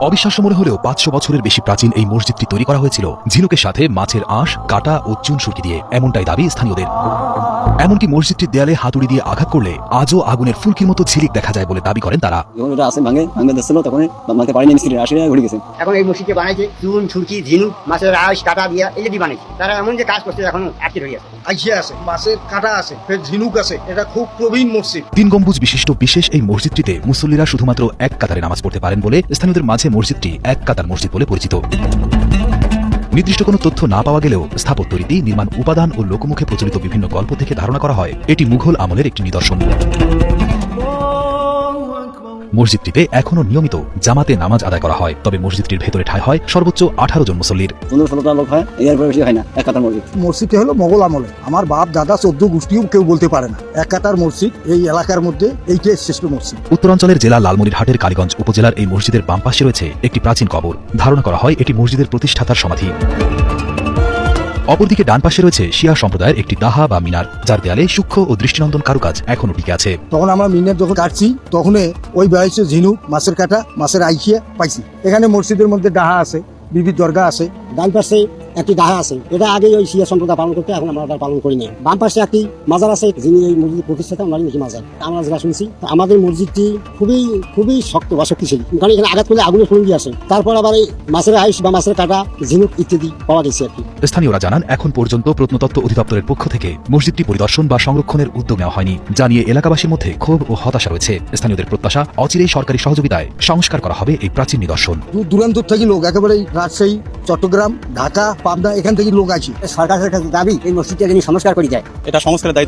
অবিশ্বাস্য মনে হলেও ৫০০ বছরের বেশি প্রাচীন এই মসজিদটি তৈরি করা হয়েছিল ঝিনুকের সাথে মাছের আঁশ, কাঁটা ও চুন সুরকি দিয়ে। এমনটাই দাবি স্থানীয়দের। এমনকি মসজিদটির দেয়ালে হাতুড়ি দিয়ে আঘাত করলে আজও আগুনের ফুলকির মতো ঝিলিক দেখা যায় বলে দাবি করেন তারা। এখন এই মসজিদে বানাইছে চুন সুরকি ঝিনুক মাছের আঁশ কাঁটা দিয়া এগুলি বানাইছে। তারা এমন যে কাজ করছে এখন একই হয়ে আছে। আইসে আছে, মাছের কাঁটা আছে, ফের ঝিনুক আছে। এটা খুব প্রবীণ মসজিদ। ৩ গম্বুজ বিশিষ্ট বিশেষ এই মসজিদটিতে মুসল্লিরা শুধুমাত্র এক কাতারে নামাজ পড়তে পারেন বলে স্থানীয়দের মাঝে মসজিদটি এক কাতার মসজিদ বলে পরিচিত। নির্দিষ্ট কোনো তথ্য না পাওয়া গেলেও স্থাপত্য রীতি, নির্মাণ উপাদান ও লোকমুখে প্রচলিত বিভিন্ন গল্প থেকে ধারণা করা হয় এটি মুঘল আমলের একটি নিদর্শন। মসজিদটিতে এখনো নিয়মিত জামাতে নামাজ আদায় করা হয়, তবে মসজিদটির ভেতরে ঠাঁই হয় সর্বোচ্চ 18 জন মুসল্লির। 15-16টা লোক হয়, এর বেশি হয় না। এক কাতার মসজিদ। মসজিদটি হলো মোগল আমলে। আমার বাপ দাদা 14 গোষ্ঠীও কেউ বলতে পারে না। এক কাতার মসজিদ এই এলাকার মধ্যে এইটাই শ্রেষ্ঠ মসজিদ। উত্তরাঞ্চলের জেলা লালমনিরহাটের কালীগঞ্জ উপজেলার এই মসজিদের বাম পাশে রয়েছে একটি প্রাচীন কবর। ধারণা করা হয় এটি মসজিদের প্রতিষ্ঠাতার সমাধি। অপরদিকে ডান পাশে রয়েছে শিয়া সম্প্রদায়ের একটি দাহা বা মিনার, যার দেয়ালে সূক্ষ্ম ও দৃষ্টিনন্দন কারুকাজ এখনো টিকে আছে। তখন আমরা মিনার যখন কাটছি তখন ওই বেড়াইছে ঝিনুক, মাছের কাঁটা, মাছের আইখিয়া পাইছি। এখানে মসজিদের মধ্যে ডাহা আছে, বিবিধ দরগা আছে। ডান পাশে একটি দাহা আছে, এটা আগে ওই শিয়া সম্প্রদায় পালন করতে, এখন আমরা পালন করি না। বাম পাশে একটি মাজার আছে, যিনি এই মসজিদ প্রতিষ্ঠাতা ওনারই নাকি মাজার। আমরা যেটা শুনছি আমাদের মসজিদটি খুবই শক্ত বা শক্তিশালী, কারণ এখানে আঘাত করলে আগুনের ফুলকি আসে। তারপর আবার এই মাছের আইস বা মাছের কাঁটা, ঝিনুক ইত্যাদি পাওয়া গেছে আর কি। স্থানীয়রা জানান এখন পর্যন্ত প্রত্নতত্ত্ব অধিদপ্তরের পক্ষ থেকে মসজিদটি পরিদর্শন বা সংরক্ষণের উদ্যোগ নেওয়া হয়নি, যা নিয়ে এলাকাবাসীর মধ্যে ক্ষোভ ও হতাশা রয়েছে। স্থানীয়দের প্রত্যাশা অচিরেই সরকারি সহযোগিতায় সংস্কার করা হবে এই প্রাচীন নিদর্শন। দূর দূরান্ত থেকে লোক, একেবারে রাজশাহী, চট্টগ্রাম, ঢাকা, পাবনা, এখান থেকে লোক আছে। সরকারের কাছে দাবি এই মসজিদটা যিনি সংস্কার করে যায়। এটা সংস্কারের দায়িত্ব